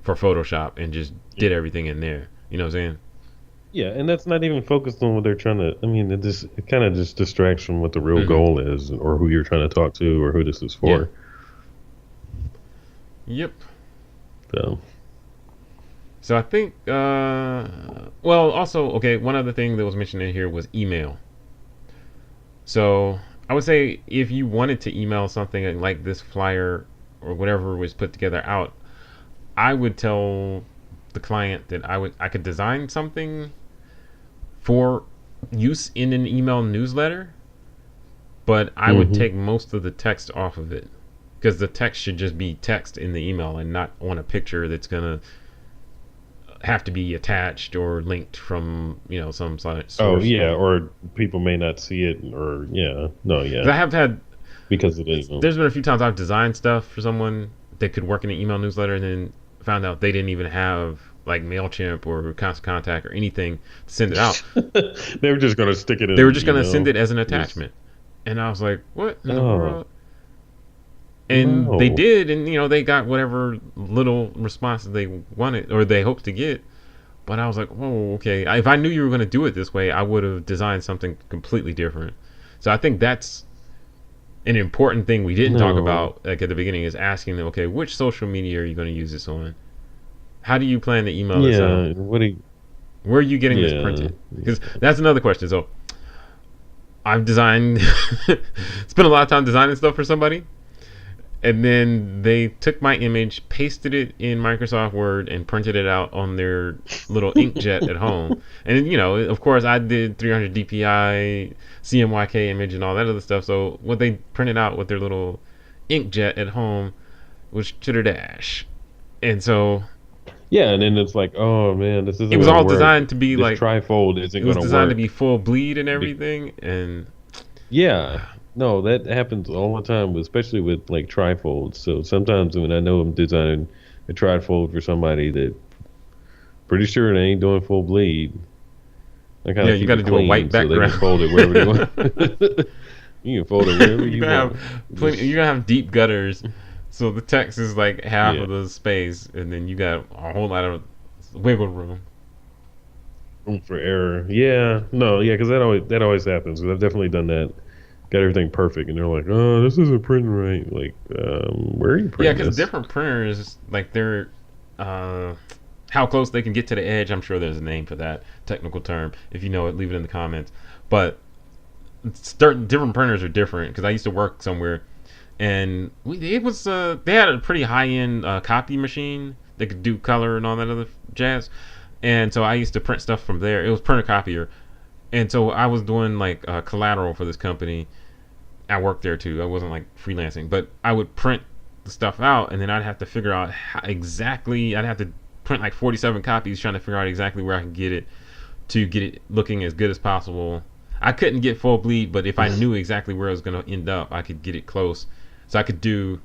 Speaker 2: for Photoshop and just did everything in there. You know what I'm saying?
Speaker 1: Yeah, and that's not even focused on what they're trying to. I mean, it kind of just distracts from what the real
Speaker 2: Mm-hmm.
Speaker 1: goal is, or who you're trying to talk to, or who this is
Speaker 2: Yeah.
Speaker 1: for.
Speaker 2: Yep.
Speaker 1: So,
Speaker 2: So I think, well, also, okay, one other thing that was mentioned in here was email. So I would say if you wanted to email something like this flyer or whatever was put together out, I would tell the client that I could design something for use in an email newsletter, but I would
Speaker 1: hmm
Speaker 2: take most of the text off of it because the text should just be text in the email and not on a picture that's gonna have to be attached or linked from some
Speaker 1: oh
Speaker 2: source.
Speaker 1: yeah, or people may not see it, or yeah, no,
Speaker 2: Because
Speaker 1: yeah,
Speaker 2: I have had
Speaker 1: because of the
Speaker 2: there's been a few times I've designed stuff for someone that could work in an email newsletter and then found out they didn't even have like MailChimp or Constant Contact or anything to send it out.
Speaker 1: they were just gonna stick it
Speaker 2: They were
Speaker 1: in,
Speaker 2: just gonna send it as an
Speaker 1: just
Speaker 2: attachment, and I was like, "What in the
Speaker 1: oh
Speaker 2: world?" And they
Speaker 1: no,
Speaker 2: did, and they got whatever little response that they wanted or they hoped to get. But I was like, "Whoa, okay." If I knew you were gonna do it this way, I would have designed something completely different. So I think that's an important thing we didn't talk
Speaker 1: no,
Speaker 2: about like at the beginning is asking them, okay, which social media are you going to use this on? How do you plan to email this out?
Speaker 1: yeah, what do you,
Speaker 2: Where are you getting this
Speaker 1: yeah,
Speaker 2: printed? Because that's another question. So I've designed, spent a lot of time designing stuff for somebody, and then they took my image, pasted it in Microsoft Word, and printed it out on their little inkjet at home. And of course, I did 300 DPI, CMYK image, and all that other stuff. So what they printed out with their little inkjet at home was chitter dash. And so
Speaker 1: yeah, and then it's like, oh man, this
Speaker 2: it
Speaker 1: isn't
Speaker 2: was
Speaker 1: gonna
Speaker 2: all
Speaker 1: work.
Speaker 2: designed to be
Speaker 1: This
Speaker 2: like
Speaker 1: trifold
Speaker 2: it
Speaker 1: isn't
Speaker 2: was
Speaker 1: gonna
Speaker 2: designed to be
Speaker 1: work.
Speaker 2: full bleed and
Speaker 1: Be-
Speaker 2: everything. And
Speaker 1: yeah, no, that happens all the time, especially with like trifolds. So sometimes when I know I'm designing a trifold for somebody that pretty sure they ain't doing full bleed, I kind
Speaker 2: yeah,
Speaker 1: of
Speaker 2: you
Speaker 1: keep
Speaker 2: got to
Speaker 1: it
Speaker 2: do a white
Speaker 1: clean so they can
Speaker 2: background.
Speaker 1: fold it wherever they want. You can fold it wherever
Speaker 2: you're
Speaker 1: you
Speaker 2: gonna have
Speaker 1: want.
Speaker 2: plenty.
Speaker 1: Just
Speaker 2: You're gonna have deep gutters, so the text is like half
Speaker 1: yeah,
Speaker 2: of the space, and then you got a whole lot of wiggle room.
Speaker 1: room for error. Yeah, no, yeah, because that always happens. 'Cause I've definitely done that. Got everything perfect, and they're like, "Oh, this isn't printing right." Like, where are you
Speaker 2: Yeah,
Speaker 1: printing
Speaker 2: because
Speaker 1: this?
Speaker 2: different printers, like they're uh, how close they can get to the edge. I'm sure there's a name for that technical term. If you know it, leave it in the comments. But certain different printers are different because I used to work somewhere and it was they had a pretty high end copy machine that could do color and all that other jazz. And so I used to print stuff from there. It was printer copier, and so I was doing like collateral for this company. I worked there too. I wasn't like freelancing, but I would print the stuff out, and then I'd have to figure out how exactly. I'd have to print like 47 copies, trying to figure out exactly where I could get it to get it looking as good as possible. I couldn't get full bleed, but if I knew exactly where it was going to end up, I could get it close. So I could do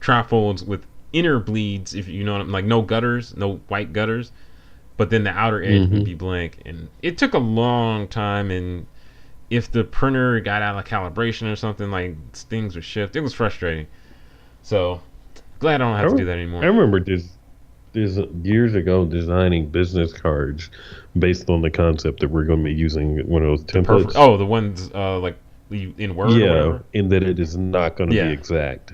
Speaker 2: trifolds with inner bleeds, if you know what I'm like, no gutters, no white gutters, but then the outer edge would
Speaker 1: Hmm
Speaker 2: be blank. And it took a long time. And if the printer got out of calibration or something, like things would shift. It was frustrating. So glad I don't
Speaker 1: I,
Speaker 2: have to do
Speaker 1: re-
Speaker 2: that
Speaker 1: I
Speaker 2: anymore.
Speaker 1: remember this years ago designing business cards based on the concept that we're going to be using one of those
Speaker 2: The perfect,
Speaker 1: templates.
Speaker 2: oh, the ones like in Word or
Speaker 1: Yeah,
Speaker 2: whatever.
Speaker 1: in that it is not going to be
Speaker 2: Yeah,
Speaker 1: exact.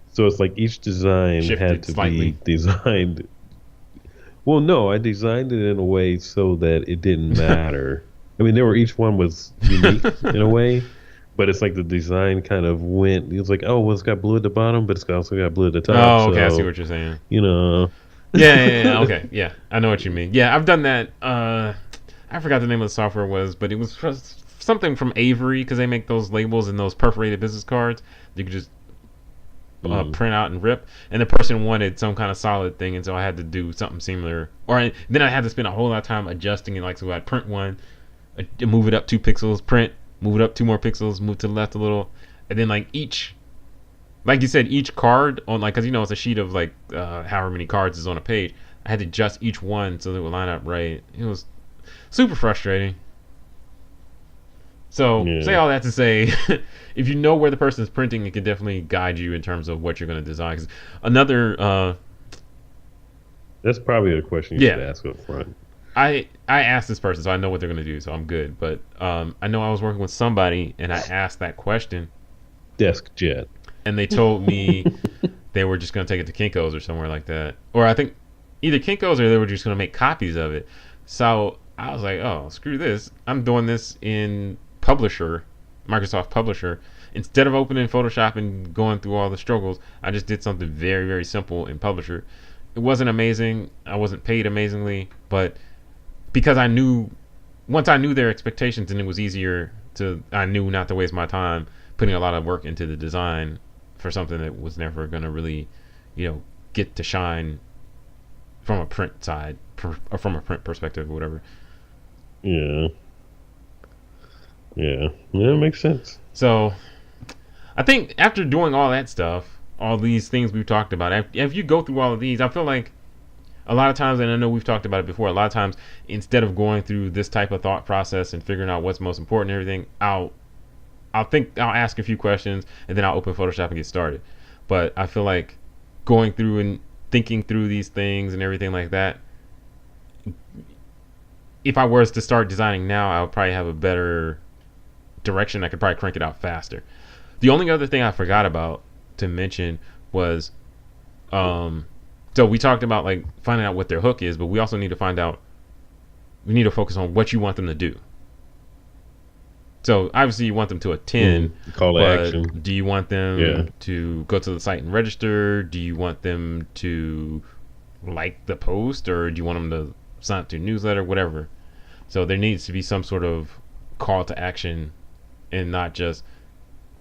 Speaker 1: So it's like each design had
Speaker 2: shifted
Speaker 1: to be
Speaker 2: slightly.
Speaker 1: designed. Well, no, I designed it in a way so that it didn't matter. I mean, each one was unique in a way, but it's like the design kind of went. It was like, oh, well, it's got blue at the bottom, but it's also got blue at the top.
Speaker 2: Oh, okay, I see
Speaker 1: So,
Speaker 2: what you're saying.
Speaker 1: you know,
Speaker 2: Yeah, yeah, yeah, okay, yeah, I know what you mean. Yeah, I've done that. I forgot the name of the software was, but it was something from Avery because they make those labels and those perforated business cards. You could just
Speaker 1: mm,
Speaker 2: print out and rip. And the person wanted some kind of solid thing, and so I had to do something similar. Then I had to spend a whole lot of time adjusting it. Like, so I'd print one, move it up 2 pixels, print, move it up 2 more pixels, move to the left a little, and then like like you said, each card on like, because it's a sheet of like however many cards is on a page. I had to adjust each one so they would line up right. It was super frustrating. So say
Speaker 1: Yeah.
Speaker 2: all that to say, if you know where the person is printing, it can definitely guide you in terms of what you're going to design. 'Cause another,
Speaker 1: That's probably a question you should
Speaker 2: yeah,
Speaker 1: ask up front.
Speaker 2: I asked this person, so I know what they're going to do, so I'm good. But I know I was working with somebody, and I asked that question,
Speaker 1: Desk jet.
Speaker 2: and they told me they were just going to take it to Kinko's or somewhere like that, or I think either Kinko's or they were just going to make copies of it. So I was like, oh, screw this! I'm doing this in Publisher, Microsoft Publisher. Instead of opening Photoshop and going through all the struggles, I just did something very, very simple in Publisher. It wasn't amazing. I wasn't paid amazingly, but because I knew once I knew their expectations, and it was easier to I knew not to waste my time putting a lot of work into the design for something that was never going to really, you know, get to shine from a print side or from a print perspective or whatever.
Speaker 1: Yeah. Yeah. Yeah, it makes sense.
Speaker 2: So I think after doing all that stuff, all these things we've talked about, if you go through all of these, I feel like a lot of times, and I know we've talked about it before, a lot of times instead of going through this type of thought process and figuring out what's most important and everything, I'll ask a few questions and then I'll open Photoshop and get started. But I feel like going through and thinking through these things and everything like that, if I was to start designing now, I would probably have a better direction. I could probably crank it out faster. The only other thing I forgot about to mention was, so we talked about like finding out what their hook is, but we also need to find out. We need to focus on what you want them to do. So obviously you want them to attend,
Speaker 1: Call to action.
Speaker 2: but do you want them to go to the site and register? Do you want them to like the post, or do you want them to sign up to a newsletter? Whatever. So there needs to be some sort of call to action, and not just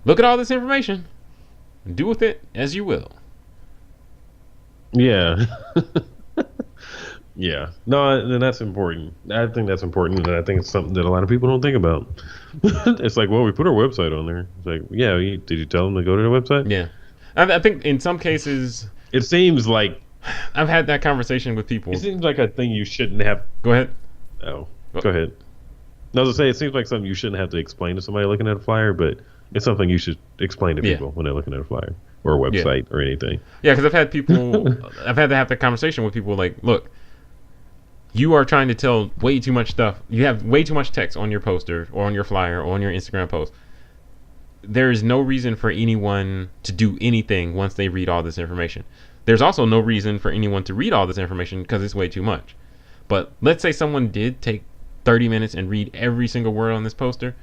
Speaker 2: look at all this information and do with it as you will.
Speaker 1: Yeah. Yeah. No, and that's important. I think that's important, and I think it's something that a lot of people don't think about. It's like, well, we put our website on there. It's like, yeah, did you tell them to go to the website?
Speaker 2: Yeah, I think in some cases
Speaker 1: It seems like
Speaker 2: I've had that conversation with people.
Speaker 1: it seems like a thing you shouldn't have.
Speaker 2: Go ahead.
Speaker 1: Oh, go ahead. I was gonna say it seems like something you shouldn't have to explain to somebody looking at a flyer, but it's something you should explain to
Speaker 2: Yeah.
Speaker 1: people when they're looking at a flyer or a website or anything.
Speaker 2: Yeah, because I've had people, I've had to have that conversation with people like, look, you are trying to tell way too much stuff. You have way too much text on your poster or on your flyer or on your Instagram post. There is no reason for anyone to do anything once they read all this information. There's also no reason for anyone to read all this information because it's way too much. But let's say someone did take 30 minutes and read every single word on this poster.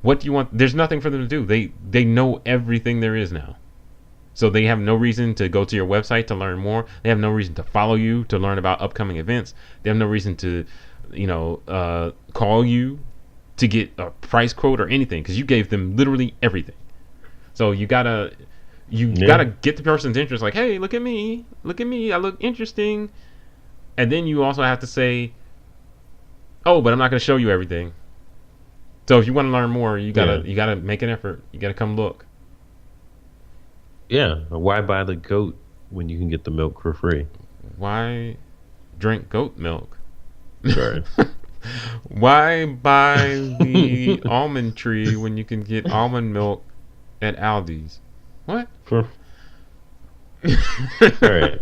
Speaker 2: What do you want? There's nothing for them to do. They know everything there is now. So they have no reason to go to your website to learn more. They have no reason to follow you to learn about upcoming events. They have no reason to, call you to get a price quote or anything because you gave them literally everything. So you gotta get the person's interest. Like, hey, look at me, I look interesting. And then you also have to say, oh, but I'm not gonna show you everything. So if you want to learn more, you gotta make an effort. You gotta come look.
Speaker 1: Yeah. Why buy the goat when you can get the milk for free?
Speaker 2: Why drink goat milk?
Speaker 1: Sorry.
Speaker 2: Why buy the almond tree when you can get almond milk at Aldi's? What?
Speaker 1: For all right.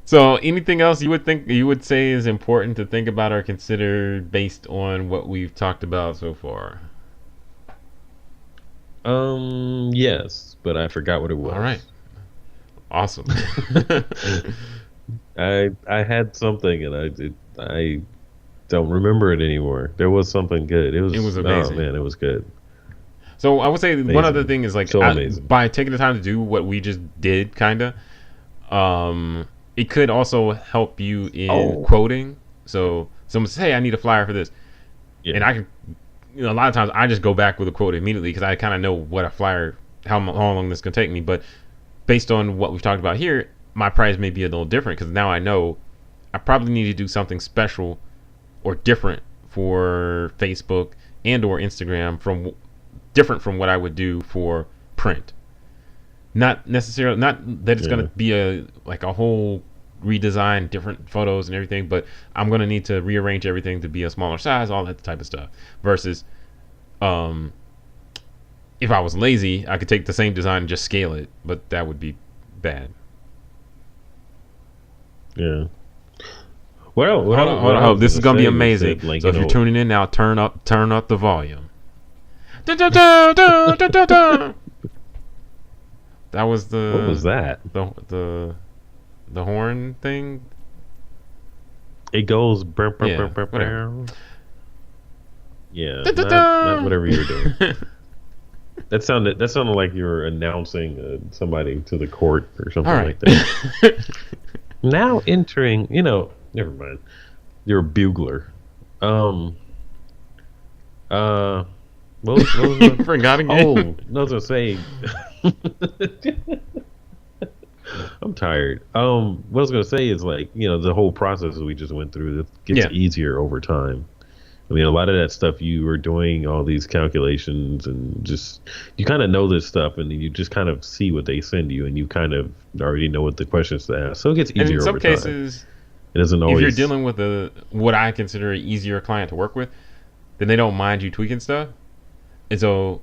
Speaker 2: So anything else you would say is important to think about or consider based on what we've talked about so far?
Speaker 1: Yes, but I forgot what it was.
Speaker 2: All right. Awesome.
Speaker 1: I had something and I don't remember it anymore. There was something good. It was
Speaker 2: amazing.
Speaker 1: Oh man, it was good.
Speaker 2: So I would say
Speaker 1: Amazing.
Speaker 2: one other thing is like
Speaker 1: So amazing.
Speaker 2: by taking the time to do what we just did, kinda, it could also help you in quoting. So someone says, "Hey, I need a flyer for this," and I can, a lot of times I just go back with a quote immediately because I kind of know what a flyer, how long this is gonna take me. But based on what we've talked about here, my price may be a little different because now I know I probably need to do something special or different for Facebook and or Instagram from different from what I would do for print. Not necessarily, not that it's
Speaker 1: Yeah.
Speaker 2: gonna be a whole redesign, different photos and everything, but I'm gonna need to rearrange everything to be a smaller size, all that type of stuff. Versus, um, if I was lazy, I could take the same design and just scale it, but that would be bad.
Speaker 1: Yeah. Well,
Speaker 2: Hold on, hold
Speaker 1: what
Speaker 2: on,
Speaker 1: I
Speaker 2: hold.
Speaker 1: was
Speaker 2: This is
Speaker 1: gonna
Speaker 2: gonna be
Speaker 1: say was
Speaker 2: amazing.
Speaker 1: that, like,
Speaker 2: So if you're tuning in now, turn up the volume. Dun, dun, dun, dun, dun, dun, dun. That was
Speaker 1: what was that?
Speaker 2: the the horn thing.
Speaker 1: It goes.
Speaker 2: Yeah, whatever.
Speaker 1: Yeah,
Speaker 2: Dun, dun,
Speaker 1: not
Speaker 2: dun.
Speaker 1: whatever you were doing. That sounded like you were announcing somebody to the court or
Speaker 2: All
Speaker 1: something
Speaker 2: right.
Speaker 1: like that. Now entering, never mind. You're a bugler. Um. Uh. What was the?
Speaker 2: Forgot
Speaker 1: Oh,
Speaker 2: again.
Speaker 1: I was gonna say. I'm tired. What I was gonna say is, like, the whole process that we just went through, it gets
Speaker 2: Yeah.
Speaker 1: easier over time. I mean, a lot of that stuff you were doing, all these calculations, and just you kind of know this stuff, and you just kind of see what they send you, and you kind of already know what the questions to ask. So it gets
Speaker 2: And in
Speaker 1: easier
Speaker 2: some
Speaker 1: over time.
Speaker 2: cases,
Speaker 1: It doesn't
Speaker 2: if you're
Speaker 1: always.
Speaker 2: dealing with a what I consider an easier client to work with, then they don't mind you tweaking stuff. And so,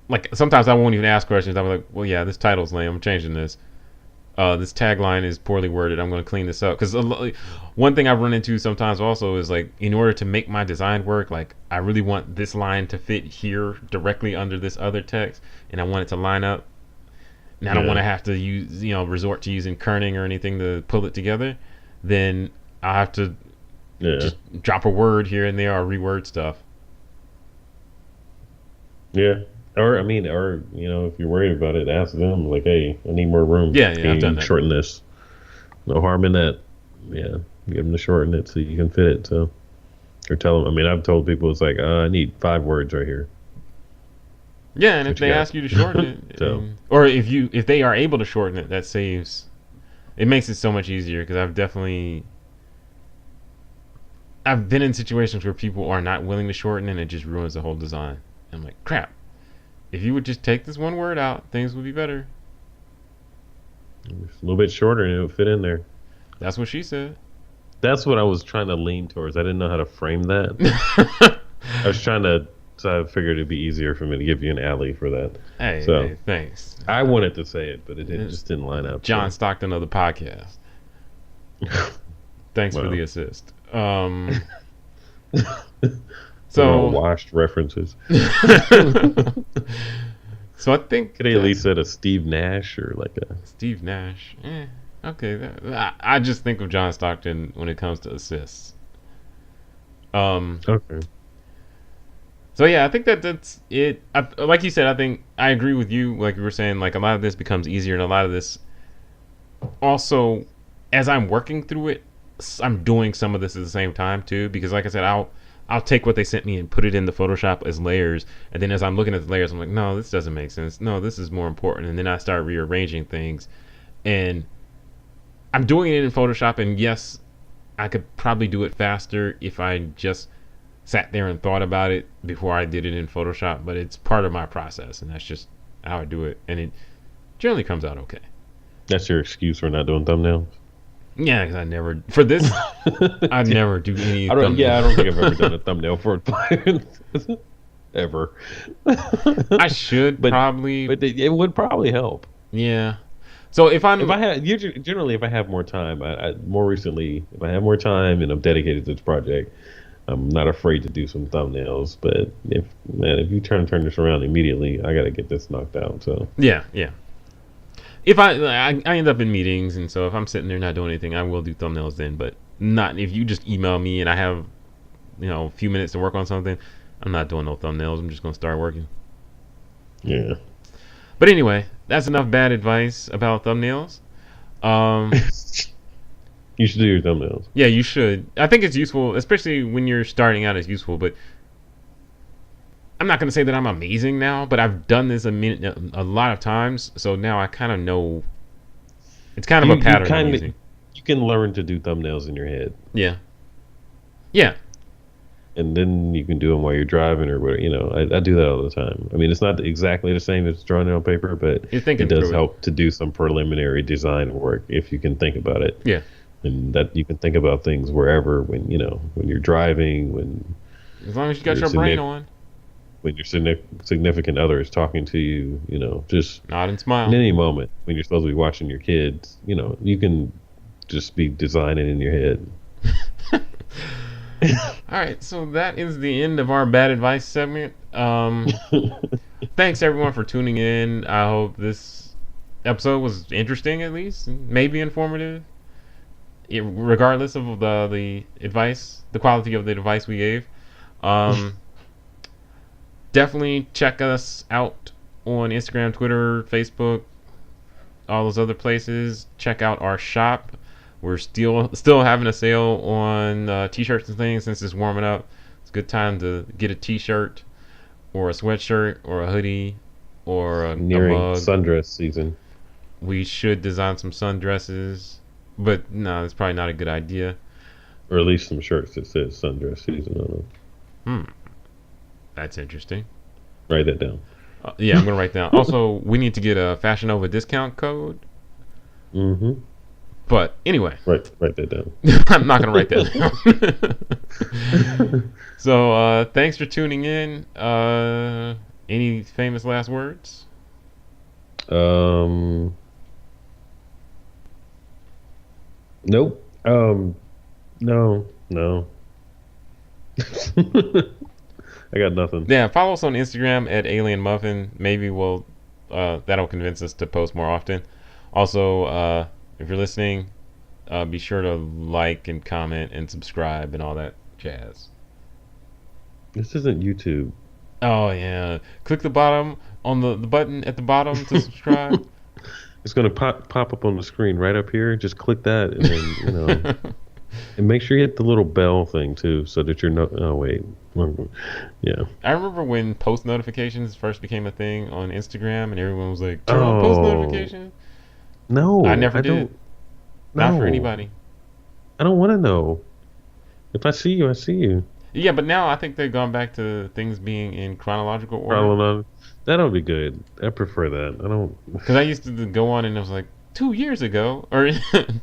Speaker 2: like, sometimes I won't even ask questions. I'm like, well, yeah, this title's lame. I'm changing this. This tagline is poorly worded. I'm going to clean this up. Because one thing I've run into sometimes also is, like, in order to make my design work, like, I really want this line to fit here directly under this other text, and I want it to line up. And I don't want
Speaker 1: Yeah,
Speaker 2: to have to resort to using kerning or anything to pull it together. Then I have to
Speaker 1: yeah,
Speaker 2: just drop a word here and there or reword stuff.
Speaker 1: yeah. Or I mean, if you're worried about it, ask them. Like, hey, I need more room.
Speaker 2: Yeah, yeah, I've
Speaker 1: Can
Speaker 2: done
Speaker 1: you
Speaker 2: that.
Speaker 1: shorten this? No harm in that. Yeah, get them to shorten it so you can fit it. So, or tell them. I mean, I've told people it's like, I need 5 words right here.
Speaker 2: Yeah, and if
Speaker 1: What you
Speaker 2: they
Speaker 1: got?
Speaker 2: ask you to shorten it,
Speaker 1: So,
Speaker 2: or if they are able to shorten it, that saves. It makes it so much easier because I've been in situations where people are not willing to shorten and it just ruins the whole design. I'm like, crap. If you would just take this one word out, things would be better.
Speaker 1: just a little bit shorter and it'll fit in there.
Speaker 2: That's what she said.
Speaker 1: That's what I was trying to lean towards. I didn't know how to frame that. I was trying to, so I figured it'd be easier for me to give you an alley for that.
Speaker 2: Hey,
Speaker 1: So
Speaker 2: hey, thanks.
Speaker 1: I wanted to say it, but it
Speaker 2: It's
Speaker 1: just didn't line up.
Speaker 2: John
Speaker 1: So,
Speaker 2: Stockton of the podcast. Thanks for the
Speaker 1: wow.
Speaker 2: assist.
Speaker 1: They're all
Speaker 2: So,
Speaker 1: washed references.
Speaker 2: so I think
Speaker 1: Could they at least said a Steve Nash or like a.
Speaker 2: Steve Nash. Okay. I just think of John Stockton when it comes to assists. Um.
Speaker 1: Okay.
Speaker 2: So yeah, I think that's it. Like you said, I think I agree with you. Like you were saying, like a lot of this becomes easier, and a lot of this also, as I'm working through it, I'm doing some of this at the same time too. Because like I said, I'll take what they sent me and put it in the Photoshop as layers, and then as I'm looking at the layers, I'm like, no, this doesn't make sense. No, this is more important, and then I start rearranging things, and I'm doing it in Photoshop. And yes, I could probably do it faster if I just sat there and thought about it before I did it in Photoshop, but it's part of my process, and that's just how I do it, and it generally comes out okay.
Speaker 1: That's your excuse for not doing thumbnails?
Speaker 2: Yeah, because I never do any
Speaker 1: I don't.
Speaker 2: thumbnail.
Speaker 1: Yeah, I don't think I've ever done a thumbnail for a ever.
Speaker 2: I should
Speaker 1: but
Speaker 2: probably,
Speaker 1: but it would probably help.
Speaker 2: yeah. So if
Speaker 1: If
Speaker 2: I'm,
Speaker 1: I had generally, if I have more time, more recently, if I have more time and I'm dedicated to this project, I'm not afraid to do some thumbnails. But if you turn this around immediately, I got to get this knocked out. So
Speaker 2: yeah, yeah. If I end up in meetings, and so if I'm sitting there not doing anything, I will do thumbnails then. But not if you just email me and I have a few minutes to work on something. I'm not doing no thumbnails. I'm just gonna start working.
Speaker 1: yeah,
Speaker 2: But anyway, that's enough bad advice about thumbnails. Um,
Speaker 1: you should do your thumbnails.
Speaker 2: yeah, you should. I think it's useful, especially when you're starting out. It's useful, but I'm not going to say that I'm amazing now. But I've done this a lot of times, so now I kind of know. It's kind of a
Speaker 1: You
Speaker 2: pattern I'm
Speaker 1: kind of
Speaker 2: using.
Speaker 1: you can learn to do thumbnails in your head.
Speaker 2: Yeah, yeah.
Speaker 1: and then you can do them while you're driving or whatever. I do that all the time. I mean, it's not exactly the same as drawing it on paper, but
Speaker 2: You're
Speaker 1: it
Speaker 2: thinking
Speaker 1: does
Speaker 2: through it.
Speaker 1: help to do some preliminary design work if you can think about it.
Speaker 2: Yeah.
Speaker 1: And that you can think about things wherever when you're driving,
Speaker 2: As long as you got
Speaker 1: your
Speaker 2: your brain
Speaker 1: significant
Speaker 2: on.
Speaker 1: when your significant other is talking to you, just
Speaker 2: Nod and
Speaker 1: in
Speaker 2: smile.
Speaker 1: any moment when you're supposed to be watching your kids, you can just be designing in your head.
Speaker 2: All right, so that is the end of our bad advice segment. Thanks everyone for tuning in. I hope this episode was interesting, at least, maybe informative. Regardless of the advice, the quality of the advice we gave. Um, Definitely check us out on Instagram, Twitter, Facebook, all those other places. Check out our shop. We're still having a sale on t-shirts and things since it's warming up. It's a good time to get a t-shirt or a sweatshirt or a hoodie or a
Speaker 1: Nearing
Speaker 2: mug.
Speaker 1: sundress season,
Speaker 2: We should design some sundresses, but no, it's probably not a good idea.
Speaker 1: or at least some shirts that says sundress season on them.
Speaker 2: Hmm, that's interesting.
Speaker 1: Write that down.
Speaker 2: Yeah, I'm gonna write down. Also, we need to get a Fashion Nova discount code.
Speaker 1: Mm-hmm.
Speaker 2: But anyway,
Speaker 1: Write that down.
Speaker 2: I'm not gonna write that down. So thanks for tuning in. Any famous last words?
Speaker 1: Um. Nope. No. No. I got nothing.
Speaker 2: Yeah, follow us on Instagram at Alien Muffin. Maybe that'll convince us to post more often. Also, if you're listening, be sure to like and comment and subscribe and all that jazz.
Speaker 1: This isn't YouTube.
Speaker 2: Oh yeah, click the bottom on the button at the bottom to subscribe.
Speaker 1: It's gonna pop up on the screen right up here. Just click that, and then and make sure you hit the little bell thing too, so that you're no. Oh wait, yeah.
Speaker 2: I remember when post notifications first became a thing on Instagram, and everyone was like, "Turn on post
Speaker 1: Oh
Speaker 2: notification." I
Speaker 1: no,
Speaker 2: never
Speaker 1: I
Speaker 2: did.
Speaker 1: don't.
Speaker 2: Not for
Speaker 1: No,
Speaker 2: anybody.
Speaker 1: I don't want to know. If I see you, I see you.
Speaker 2: Yeah, but now I think they've gone back to things being in chronological order.
Speaker 1: Probably not. That'll be good. I prefer that. I don't.
Speaker 2: Because I used to go on and it was like 2 years ago or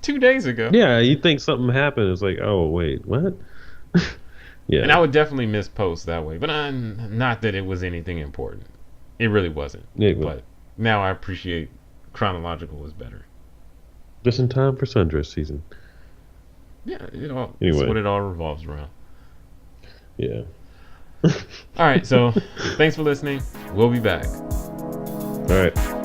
Speaker 2: 2 days ago,
Speaker 1: Yeah, you think something happened? It's like, oh wait, what?
Speaker 2: and
Speaker 1: Yeah,
Speaker 2: I would definitely miss posts that way. But not that it was anything important. It really wasn't.
Speaker 1: yeah.
Speaker 2: But now I appreciate chronological was better.
Speaker 1: Just in time for sundress season.
Speaker 2: Yeah, it's
Speaker 1: Anyway,
Speaker 2: what it all revolves around.
Speaker 1: yeah.
Speaker 2: All right, so thanks for listening. We'll be back.
Speaker 1: All right.